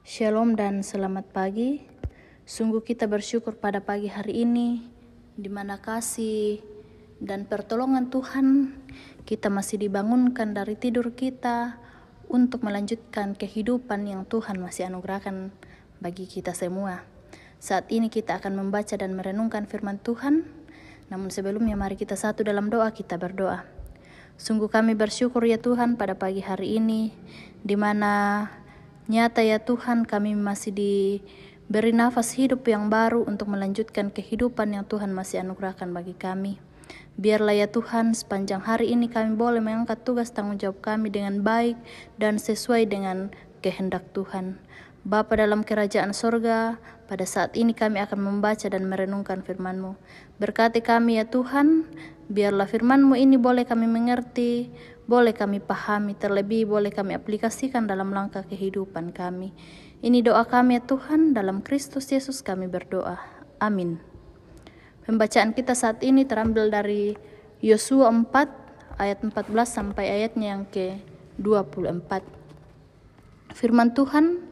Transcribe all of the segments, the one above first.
Shalom dan selamat pagi. Sungguh kita bersyukur pada pagi hari ini, di mana kasih dan pertolongan Tuhan kita masih dibangunkan dari tidur kita untuk melanjutkan kehidupan yang Tuhan masih anugerahkan bagi kita semua. Saat ini kita akan membaca dan merenungkan firman Tuhan. Namun sebelumnya mari kita satu dalam doa, kita berdoa. Sungguh kami bersyukur ya Tuhan pada pagi hari ini, di mana nyata ya Tuhan kami masih diberi nafas hidup yang baru untuk melanjutkan kehidupan yang Tuhan masih anugerahkan bagi kami. Biarlah ya Tuhan sepanjang hari ini kami boleh mengangkat tugas tanggung jawab kami dengan baik dan sesuai dengan kehendak Tuhan. Bapa dalam kerajaan sorga, pada saat ini kami akan membaca dan merenungkan firman-Mu. Berkati kami ya Tuhan, biarlah firman-Mu ini boleh kami mengerti, boleh kami pahami, terlebih boleh kami aplikasikan dalam langkah kehidupan kami. Ini doa kami ya Tuhan, dalam Kristus Yesus kami berdoa. Amin. Pembacaan kita saat ini terambil dari Yosua 4 ayat 14 sampai ayatnya yang ke-24. Firman Tuhan,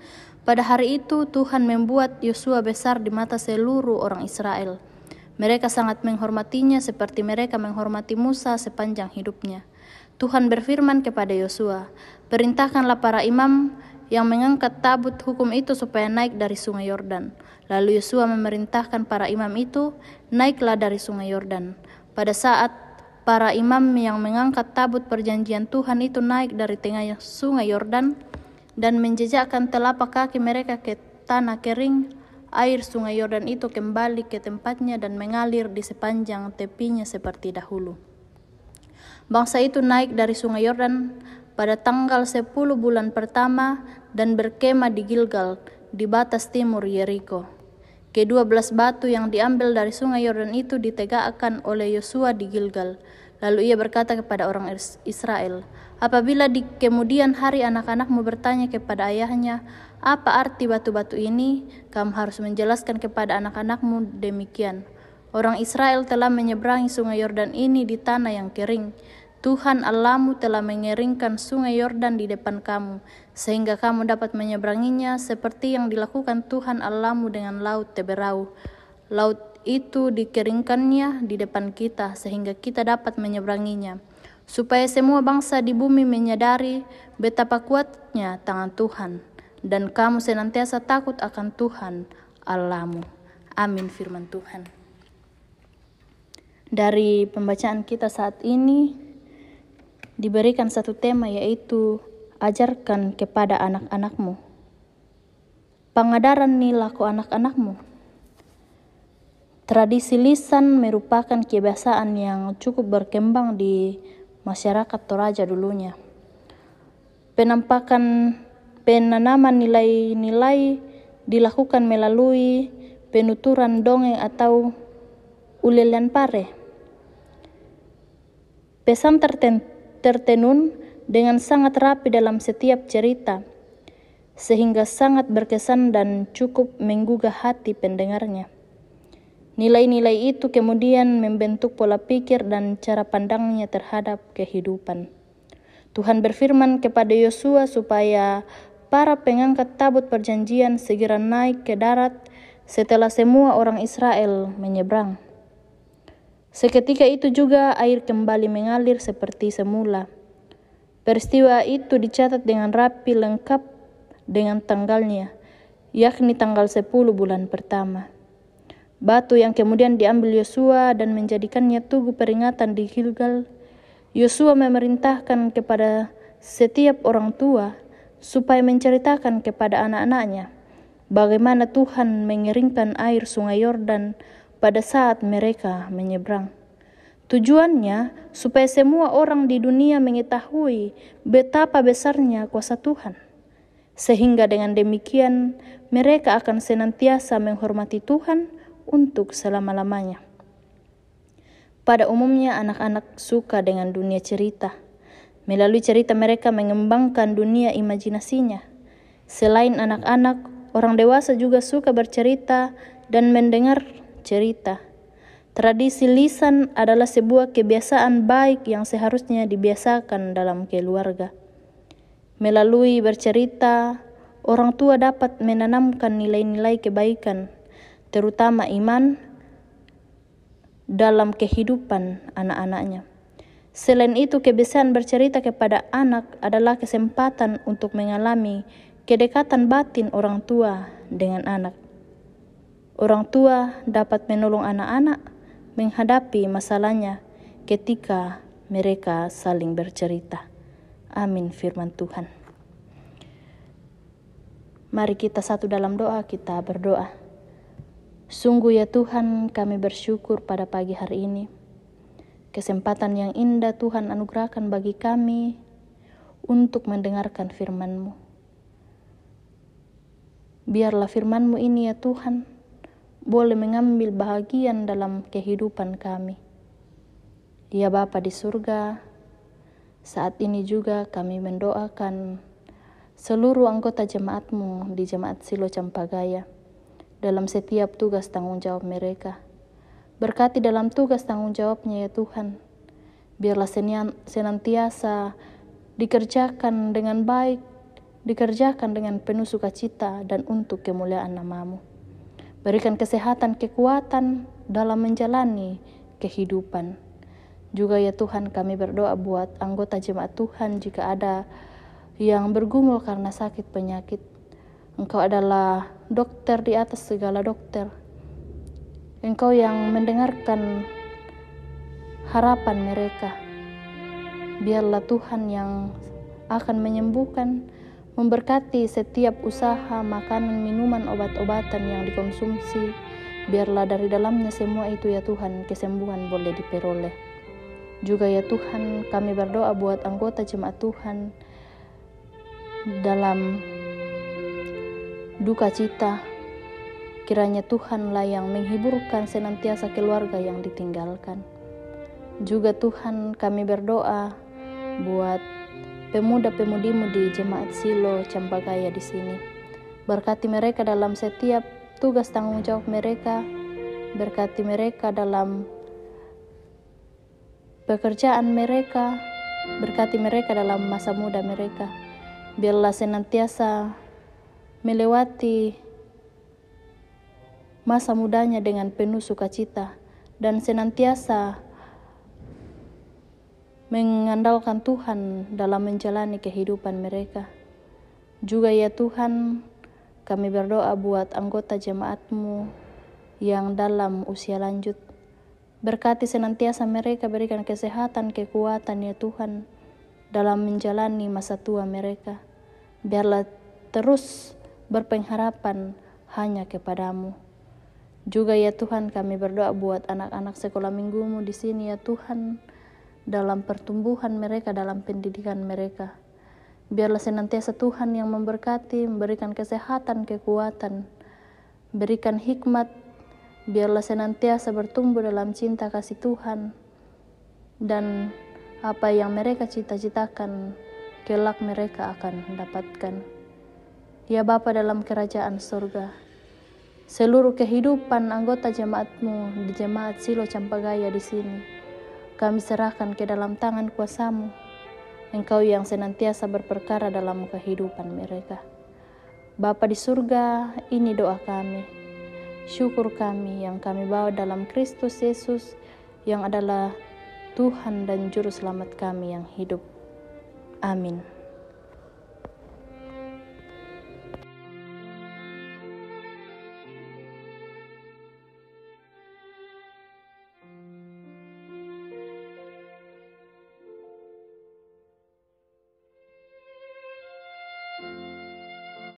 pada hari itu Tuhan membuat Yosua besar di mata seluruh orang Israel. Mereka sangat menghormatinya seperti mereka menghormati Musa sepanjang hidupnya. Tuhan berfirman kepada Yosua, perintahkanlah para imam yang mengangkat tabut hukum itu supaya naik dari sungai Yordan. Lalu Yosua memerintahkan para imam itu, naiklah dari sungai Yordan. Pada saat para imam yang mengangkat tabut perjanjian Tuhan itu naik dari tengah sungai Yordan dan menjejakkan telapak kaki mereka ke tanah kering, air sungai Yordan itu kembali ke tempatnya dan mengalir di sepanjang tepinya seperti dahulu. Bangsa itu naik dari sungai Yordan pada tanggal 10 bulan pertama dan berkemah di Gilgal di batas timur Yeriko. Ke-12 batu yang diambil dari sungai Yordan itu ditegakkan oleh Yosua di Gilgal. Lalu ia berkata kepada orang Israel, apabila di kemudian hari anak-anakmu bertanya kepada ayahnya, apa arti batu-batu ini? Kamu harus menjelaskan kepada anak-anakmu demikian. Orang Israel telah menyeberangi sungai Yordan ini di tanah yang kering. Tuhan Allahmu telah mengeringkan sungai Yordan di depan kamu, sehingga kamu dapat menyeberanginya seperti yang dilakukan Tuhan Allahmu dengan laut Teberau. Laut itu dikeringkannya di depan kita, sehingga kita dapat menyeberanginya. Supaya semua bangsa di bumi menyadari betapa kuatnya tangan Tuhan, dan kamu senantiasa takut akan Tuhan Allahmu. Amin firman Tuhan. Dari pembacaan kita saat ini diberikan satu tema, yaitu ajarkan kepada anak-anakmu. Pengadaran nih laku anak-anakmu. Tradisi lisan merupakan kebiasaan yang cukup berkembang di masyarakat Toraja dulunya. Penanaman nilai-nilai dilakukan melalui penuturan dongeng atau ulelian pare. Pesan tertenun dengan sangat rapi dalam setiap cerita, sehingga sangat berkesan dan cukup menggugah hati pendengarnya. Nilai-nilai itu kemudian membentuk pola pikir dan cara pandangnya terhadap kehidupan. Tuhan berfirman kepada Yosua supaya para pengangkat tabut perjanjian segera naik ke darat setelah semua orang Israel menyeberang. Seketika itu juga air kembali mengalir seperti semula. Peristiwa itu dicatat dengan rapi lengkap dengan tanggalnya, yakni tanggal 10 bulan pertama. Batu yang kemudian diambil Yosua dan menjadikannya tugu peringatan di Gilgal. Yosua memerintahkan kepada setiap orang tua supaya menceritakan kepada anak-anaknya bagaimana Tuhan mengeringkan air sungai Yordan pada saat mereka menyeberang. Tujuannya supaya semua orang di dunia mengetahui betapa besarnya kuasa Tuhan, sehingga dengan demikian mereka akan senantiasa menghormati Tuhan untuk selama-lamanya. Pada umumnya anak-anak suka dengan dunia cerita. Melalui cerita mereka mengembangkan dunia imajinasinya. Selain anak-anak, orang dewasa juga suka bercerita dan mendengar cerita. Tradisi lisan adalah sebuah kebiasaan baik yang seharusnya dibiasakan dalam keluarga. Melalui bercerita, Orang tua dapat menanamkan nilai-nilai kebaikan, terutama iman, dalam kehidupan anak-anaknya. Selain itu, kebiasaan bercerita kepada anak adalah kesempatan untuk mengalami kedekatan batin orang tua dengan anak. Orang tua dapat menolong anak-anak menghadapi masalahnya ketika mereka saling bercerita. Amin firman Tuhan. Mari kita satu dalam doa, kita berdoa. Sungguh ya Tuhan, kami bersyukur pada pagi hari ini. Kesempatan yang indah Tuhan anugerahkan bagi kami untuk mendengarkan firman-Mu. Biarlah firman-Mu ini ya Tuhan, boleh mengambil bahagian dalam kehidupan kami. Ya Bapa di surga, saat ini juga kami mendoakan seluruh anggota jemaat-Mu di Jemaat Silo Campagaya dalam setiap tugas tanggung jawab mereka. Berkati dalam tugas tanggung jawabnya ya Tuhan. Biarlah senantiasa dikerjakan dengan baik, dikerjakan dengan penuh sukacita dan untuk kemuliaan nama-Mu. Berikan kesehatan, kekuatan dalam menjalani kehidupan. Juga ya Tuhan, kami berdoa buat anggota jemaat Tuhan jika ada yang bergumul karena sakit penyakit. Engkau adalah dokter di atas segala dokter. Engkau yang mendengarkan harapan mereka. Biarlah Tuhan yang akan menyembuhkan, memberkati setiap usaha, makanan, minuman, obat-obatan yang dikonsumsi. Biarlah dari dalamnya semua itu ya Tuhan, kesembuhan boleh diperoleh. Juga ya Tuhan, kami berdoa buat anggota jemaat Tuhan dalam duka cita. Kiranya Tuhanlah yang menghiburkan senantiasa keluarga yang ditinggalkan. Juga Tuhan, kami berdoa buat pemuda-pemudimu di Jemaat Silo Campagaya di sini. Berkati mereka dalam setiap tugas tanggung jawab mereka. Berkati mereka dalam pekerjaan mereka. Berkati mereka dalam masa muda mereka. Biarlah senantiasa melewati masa mudanya dengan penuh sukacita dan senantiasa mengandalkan Tuhan dalam menjalani kehidupan mereka. Juga ya Tuhan, kami berdoa buat anggota jemaat-Mu yang dalam usia lanjut. Berkati senantiasa mereka, berikan kesehatan, kekuatan ya Tuhan dalam menjalani masa tua mereka. Biarlah terus berpengharapan hanya kepada-Mu. Juga ya Tuhan, kami berdoa buat anak-anak sekolah minggu-Mu di sini ya Tuhan, dalam pertumbuhan mereka, dalam pendidikan mereka. Biarlah senantiasa Tuhan yang memberkati, memberikan kesehatan, kekuatan, berikan hikmat. Biarlah senantiasa bertumbuh dalam cinta kasih Tuhan, dan apa yang mereka cita-citakan, kelak mereka akan mendapatkan. Ya Bapa dalam kerajaan surga, seluruh kehidupan anggota jemaat-Mu di Jemaat Silo Campagaya di sini, kami serahkan ke dalam tangan kuasa-Mu. Engkau yang senantiasa berperkara dalam kehidupan mereka. Bapa di surga, ini doa kami. Syukur kami yang kami bawa dalam Kristus Yesus yang adalah Tuhan dan Juru Selamat kami yang hidup. Amin.